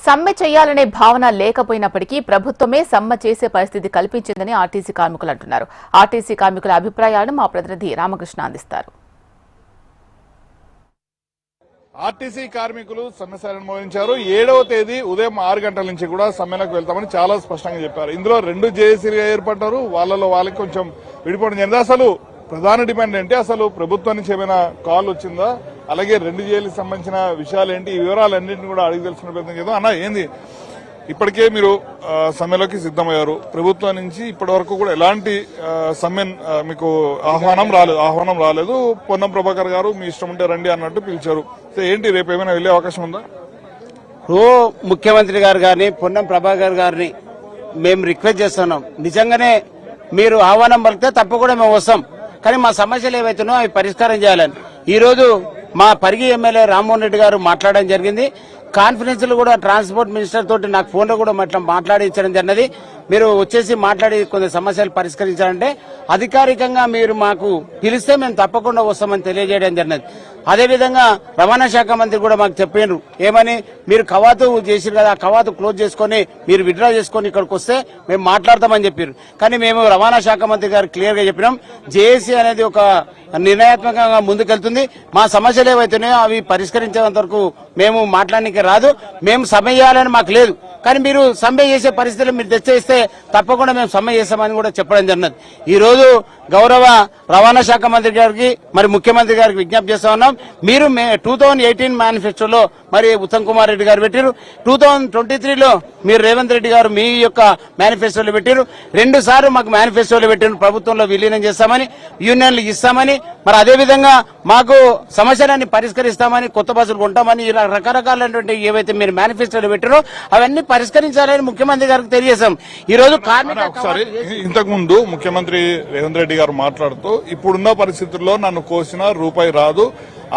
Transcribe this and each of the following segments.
సమ్మె చేయాలనే భావన లేకపోయినప్పటికీ ప్రభుత్వమే సమ్మె చేసే పరిస్థితి కల్పించిందని ఆర్టీసీ కార్మికులు అంటున్నారు. ఆర్టీసీ కార్మికుల అభిప్రాయాలను మా ప్రతినిధి రామకృష్ణ అందిస్తారు. ఆర్టీసీ కార్మికులు సమ్మెను మోగించారు. 7వ తేదీ ఉదయం 6 గంటల నుంచి కూడా సమ్మెలకు వెళ్తామని చాలా స్పష్టంగా చెప్పారు. ఇందులో 2 జేఏసీలుగా ఏర్పడ్డారు. వాళ్ళకి కొంచెం విడిపోవడం జరిగింది. అసలు ప్రధాన డిమాండ్ ఏంటి, అసలు ప్రభుత్వం నుంచి ఏమైనా కాల్ వచ్చిందా, అలాగే 2 జేఏలకు సంబంధించిన విషయాలు ఏంటి, ఈ వివరాలన్నింటినీ కూడా అడిగి తెలుసుకునే ప్రయత్నం చేద్దాం. అన్న, ఏంది ఇప్పటికే మీరు సమ్మెలోకి సిద్దమయ్యారు. ప్రభుత్వం నుంచి ఇప్పటి వరకు కూడా ఎలాంటి సమ్మె మీకు ఆహ్వానం రాలేదు. పొన్నం ప్రభాకర్ గారు మీ ఇష్టం ఉంటే రండి అన్నట్టు పిలిచారు. ఏంటి రేపు ఏమైనా వెళ్లే అవకాశం ఉందా? ముఖ్యమంత్రి గారు గారిని పొన్నం ప్రభాకర్ గారిని మేము రిక్వెస్ట్ చేస్తున్నాం. నిజంగానే మీరు ఆహ్వానం పలికితే తప్పకుండా మేము వస్తాం. కానీ మా సమస్యలు ఏవైతున్నాయో అవి పరిష్కారం చేయాలని ఈ రోజు మా పరిగి ఎమ్మెల్యే రామ్మోహన్ రెడ్డి గారు మాట్లాడడం జరిగింది. కాన్ఫరెన్స్ లో కూడా ట్రాన్స్పోర్ట్ మినిస్టర్ తోటి నాకు ఫోన్ లో కూడా మాట్లాడించడం జరిగినది. మీరు వచ్చేసి మాట్లాడి కొన్ని సమస్యలు పరిష్కరించాలంటే అధికారికంగా మీరు మాకు పిలిస్తే మేము తప్పకుండా వస్తామని తెలియజేయడం జరిగినది. అదేవిధంగా రవాణా శాఖ మంత్రి కూడా మాకు చెప్పారు, ఏమని, మీరు కవాతు చేసిరు కదా, ఆ కవాతు క్లోజ్ చేసుకుని మీరు విత్డ్రా చేసుకుని ఇక్కడికి వస్తే మేము మాట్లాడతామని చెప్పారు. కానీ మేము రవాణా శాఖ మంత్రి గారు క్లియర్ గా చెప్పినాం, జేఏసీ అనేది ఒక నిర్ణయాత్మకంగా ముందుకెళ్తుంది. మా సమస్యలు ఏవైతున్నాయో అవి పరిష్కరించేంత వరకు మేము మాట్లాడడానికి రాదు. మేము సమ్మె చేయాలని మాకు లేదు. కానీ మీరు సమ్మె చేసే పరిస్థితులు మీరు తెచ్చేస్తే తప్పకుండా మేము సమ్మె చేస్తామని కూడా చెప్పడం జరిగినది. ఈ రోజు గౌరవ రవాణా శాఖ మంత్రి గారికి మరి ముఖ్యమంత్రి గారికి విజ్ఞప్తి చేస్తా ఉన్నాం. మీరు 2018 మేనిఫెస్టోలో మరి ఉత్తమ్ కుమార్ రెడ్డి గారు పెట్టారు. 2023లో మీరు రేవంత్ రెడ్డి గారు మీ యొక్క మేనిఫెస్టోలో పెట్టారు. 2 సార్లు మాకు మేనిఫెస్టోలో పెట్టారు, ప్రభుత్వంలో విలీనం చేస్తామని, యూనియన్లు ఇస్తామని, మరి అదేవిధంగా మాకు సమస్యలన్నీ పరిష్కరిస్తామని, కొత్త బస్సులు కొంటామని, రకరకాలైనటువంటి ఏవైతే మీరు మేనిఫెస్టోలో పెట్టారో అవన్నీ పరిష్కరించాలని ముఖ్యమంత్రి గారికి తెలియజేశాం. ఈ రోజు ఇంతకు ముందు ముఖ్యమంత్రి రేవంత్ రెడ్డి గారు మాట్లాడుతూ, ఇప్పుడున్న పరిస్థితుల్లో నన్ను కోసిన రూపాయి రాదు,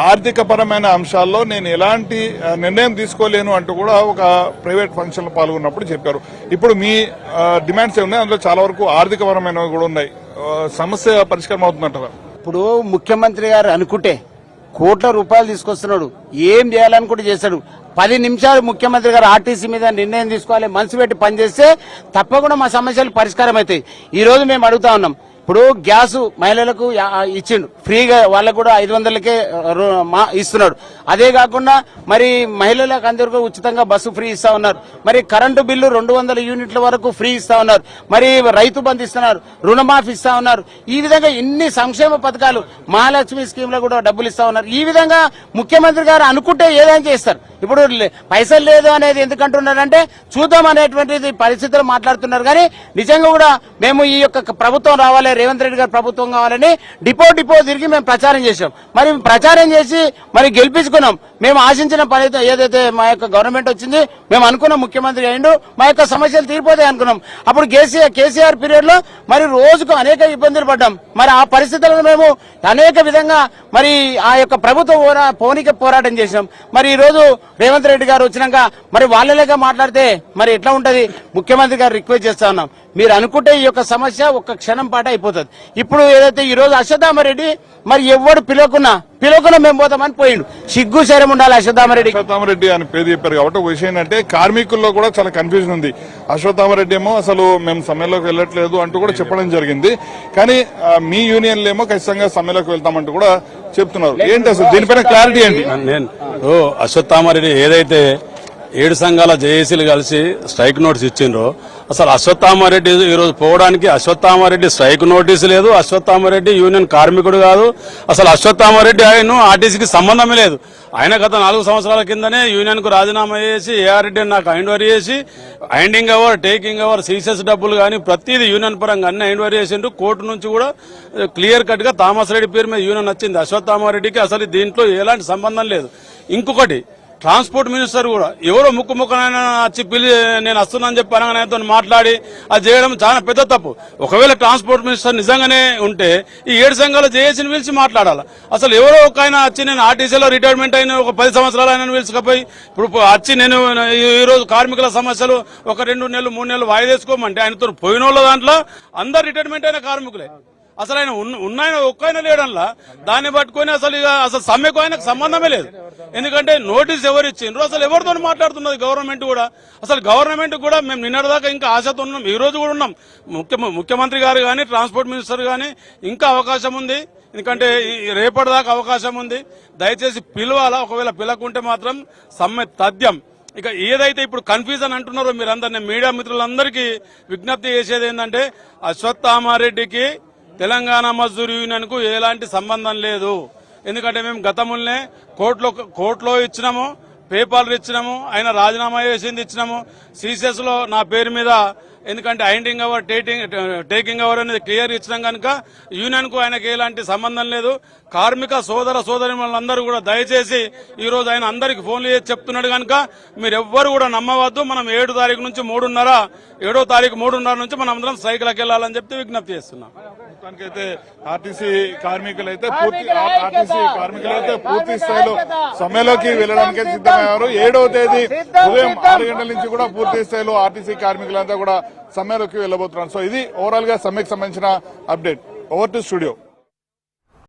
ఆర్థిక పరమైన అంశాల్లో నేను ఎలాంటి నిర్ణయం తీసుకోలేను అంటూ కూడా ఒక ప్రైవేట్ ఫంక్షన్ లో పాల్గొన్నప్పుడు చెప్పారు. ఇప్పుడు మీ డిమాండ్స్ ఏమున్నాయి, అందులో చాలా వరకు ఆర్థిక పరమైనవి కూడా ఉన్నాయి. సమస్య పరిష్కారం అవుతుందంటారా? ఇప్పుడు ముఖ్యమంత్రి గారు అనుకుంటే కోట్ల రూపాయలు తీసుకొస్తున్నాడు, ఏం చేయాలనుకుంటే చేస్తాడు. 10 నిమిషాలు ముఖ్యమంత్రి గారు ఆర్టీసీ మీద నిర్ణయం తీసుకోవాలి, మనసు పెట్టి పనిచేస్తే తప్పకుండా మా సమస్యలు పరిష్కారం అవుతాయి. ఈ రోజు మేము అడుగుతా ఉన్నాం, ఇప్పుడు గ్యాస్ మహిళలకు ఇచ్చిండు ఫ్రీగా, వాళ్ళకు కూడా 500కే ఇస్తున్నాడు. అదే కాకుండా మరి మహిళలకు అందరికీ ఉచితంగా బస్సు ఫ్రీ ఇస్తా ఉన్నారు. మరి కరెంటు బిల్లు 200 యూనిట్ల వరకు ఫ్రీ ఇస్తా ఉన్నారు. మరి రైతు బంధు ఇస్తున్నారు, రుణమాఫీ ఇస్తా ఉన్నారు. ఈ విధంగా ఇన్ని సంక్షేమ పథకాలు, మహాలక్ష్మి స్కీమ్ లో కూడా డబ్బులు ఇస్తా ఉన్నారు. ఈ విధంగా ముఖ్యమంత్రి గారు అనుకుంటే ఏదైనా చేస్తారు. ఇప్పుడు పైసలు లేదు అనేది ఎందుకంటున్నారంటే చూద్దాం అనేటువంటిది పరిస్థితులు మాట్లాడుతున్నారు. కానీ నిజంగా కూడా మేము ఈ యొక్క ప్రభుత్వం రావాలి, రేవంత్ రెడ్డి గారు ప్రభుత్వం కావాలని డిపో తిరిగి మేము ప్రచారం చేశాం. మరి ప్రచారం చేసి మరి గెలిపించుకున్నాం. మేము ఆశించిన పని ఏదైతే మా యొక్క గవర్నమెంట్ వచ్చింది, మేము అనుకున్నాం ముఖ్యమంత్రి అయిండు, మా యొక్క సమస్యలు తీరిపోతాయి అనుకున్నాం. అప్పుడు కేసీఆర్ పీరియడ్ లో మరి రోజుకు అనేక ఇబ్బందులు పడ్డాం. మరి ఆ పరిస్థితులను మేము అనేక విధంగా మరి ఆ యొక్క ప్రభుత్వం పోనీకి పోరాటం చేసినాం. మరి ఈ రోజు రేవంత్ రెడ్డి గారు వచ్చినాక మరి వాళ్ళలేగా మాట్లాడితే మరి ఎట్లా ఉంటది? ముఖ్యమంత్రి గారు రిక్వెస్ట్ చేస్తా ఉన్నాం, మీరు అనుకుంటే ఈ యొక్క సమస్య ఒక్క క్షణం పాట అయిపోతుంది. ఇప్పుడు ఏదైతే ఈ రోజు అశ్వత్థామరెడ్డి మరి ఎవడు పిలవకున్నా మేము పోతామని పోయిండు. సిగ్గు శరం ఉండాలి అశ్వత్థామరెడ్డి అని పేరు చెప్పారు కాబట్టి ఒక విషయం ఏంటంటే కార్మికుల్లో కూడా చాలా కన్ఫ్యూజన్ ఉంది. అశ్వత్థామరెడ్డి ఏమో అసలు మేము సమ్మెలోకి వెళ్ళట్లేదు అంటూ కూడా చెప్పడం జరిగింది. కానీ మీ యూనియన్లు ఏమో ఖచ్చితంగా సమ్మెలోకి వెళ్తామంటూ కూడా చెప్తున్నారు. ఏంటి అసలు దీనిపైన క్లారిటీ ఏంటి? అశ్వత్థామరెడ్డి ఏదైతే 7 సంఘాల జేఏసీలు కలిసి స్ట్రైక్ నోటీస్ ఇచ్చిండ్రో, అసలు అశ్వత్థామరెడ్డి ఈరోజు పోవడానికి అశ్వత్థామరెడ్డి స్ట్రైక్ నోటీసు లేదు, అశ్వత్థామరెడ్డి యూనియన్ కార్మికుడు కాదు, అసలు అశ్వత్థామరెడ్డి ఆయన ఆర్టీసీకి సంబంధమే లేదు. ఆయన గత 4 సంవత్సరాల కిందనే యూనియన్ కు రాజీనామా చేసి ఏఆర్రెడ్డి నాకు హైండ్వరీ చేసి హైండింగ్ ఓవర్, టేకింగ్ ఓవర్, సీసెస్ డబ్బులు కానీ ప్రతిదీ యూనియన్ పరంగా అన్ని హైండ్వరీ చేసిండ్రు. కోర్టు నుంచి కూడా క్లియర్ కట్ గా థామస్ రెడ్డి పేరు మీద యూనియన్ వచ్చింది. అశ్వత్థామరెడ్డికి అసలు దీంట్లో ఎలాంటి సంబంధం లేదు. ఇంకొకటి, ట్రాన్స్పోర్ట్ మినిస్టర్ కూడా ఎవరో ముక్కునైనా వచ్చి నేను వస్తున్నానని చెప్పి అనగానే మాట్లాడి అది చేయడం చాలా పెద్ద తప్పు. ఒకవేళ ట్రాన్స్పోర్ట్ మినిస్టర్ నిజంగానే ఉంటే ఈ 7 సంఘాలు జేఏసీని పిలిచి మాట్లాడాలి. అసలు ఎవరో ఒక ఆయన వచ్చి నేను ఆర్టీసీలో రిటైర్మెంట్ అయిన ఒక 10 సంవత్సరాలు ఆయన పిలుచుకపోయి ఇప్పుడు వచ్చి నేను ఈ రోజు కార్మికుల సమస్యలు ఒక 2 నెలలు 3 నెలలు వాయిదేసుకోమంటే ఆయనతో పోయిన వాళ్ళ దాంట్లో అందరు రిటైర్మెంట్ అయిన కార్మికులే. అసలు ఆయన ఉన్నాయన ఒక్కైనా లేడల్లా దాన్ని పట్టుకొని అసలు సమ్మెకు ఆయనకు సంబంధమే లేదు. ఎందుకంటే నోటీస్ ఎవరు ఇచ్చిండ్రు, అసలు ఎవరితో మాట్లాడుతున్నది గవర్నమెంట్ కూడా. అసలు గవర్నమెంట్ కూడా మేము నిన్నటిదాకా ఇంకా ఆశతో ఉన్నాం, ఈ రోజు కూడా ఉన్నాం. ముఖ్యమంత్రి గారు కానీ ట్రాన్స్పోర్ట్ మినిస్టర్ కానీ ఇంకా అవకాశం ఉంది, ఎందుకంటే రేపటిదాకా అవకాశం ఉంది. దయచేసి పిలవాలా, ఒకవేళ పిలకుంటే మాత్రం సమ్మె తథ్యం. ఇక ఏదైతే ఇప్పుడు కన్ఫ్యూజన్ అంటున్నారో మీరందరినీ, మీడియా మిత్రులందరికీ విజ్ఞప్తి చేసేది ఏంటంటే అశ్వత్థామారెడ్డికి తెలంగాణ మజ్దూర్ యూనియన్ కు ఎలాంటి సంబంధం లేదు. ఎందుకంటే మేము గతంలోనే కోర్టులో ఇచ్చినాము, పేపర్లు ఇచ్చినాము, ఆయన రాజీనామా చేసింది ఇచ్చినాము. సిసిఎస్ లో నా పేరు మీద, ఎందుకంటే ఐండింగ్ అవర్ టేకింగ్ అవర్ అనేది క్లియర్ ఇచ్చినాం కనుక యూనియన్ కు ఆయనకి ఎలాంటి సంబంధం లేదు. కార్మిక సోదర సోదరిమణులందరూ కూడా దయచేసి ఈ రోజు ఆయన అందరికి ఫోన్లు చేసి చెప్తున్నాడు కనుక మీరెవ్వరు కూడా నమ్మవద్దు. మనం 7 తారీఖు నుంచి 7వ తారీఖు 3:30 నుంచి మనం అందరం స్ట్రైక్లకు వెళ్లాలని చెప్పి విజ్ఞప్తి చేస్తున్నాం. మొత్తానికైతే ఆర్టీసీ కార్మికులైతే పూర్తి స్థాయిలో సమ్మెలోకి వెళ్లడానికి సిద్ధమయ్యారు. 7వ తేదీ ఉదయం 6 గంటల నుంచి కూడా పూర్తి స్థాయిలో ఆర్టీసీ కార్మికులంతా కూడా సమ్మెలోకి వెళ్లబోతున్నారు. సో ఇది ఓవరాల్ గా సమ్మెకు సంబంధించిన అప్డేట్. Over to studio.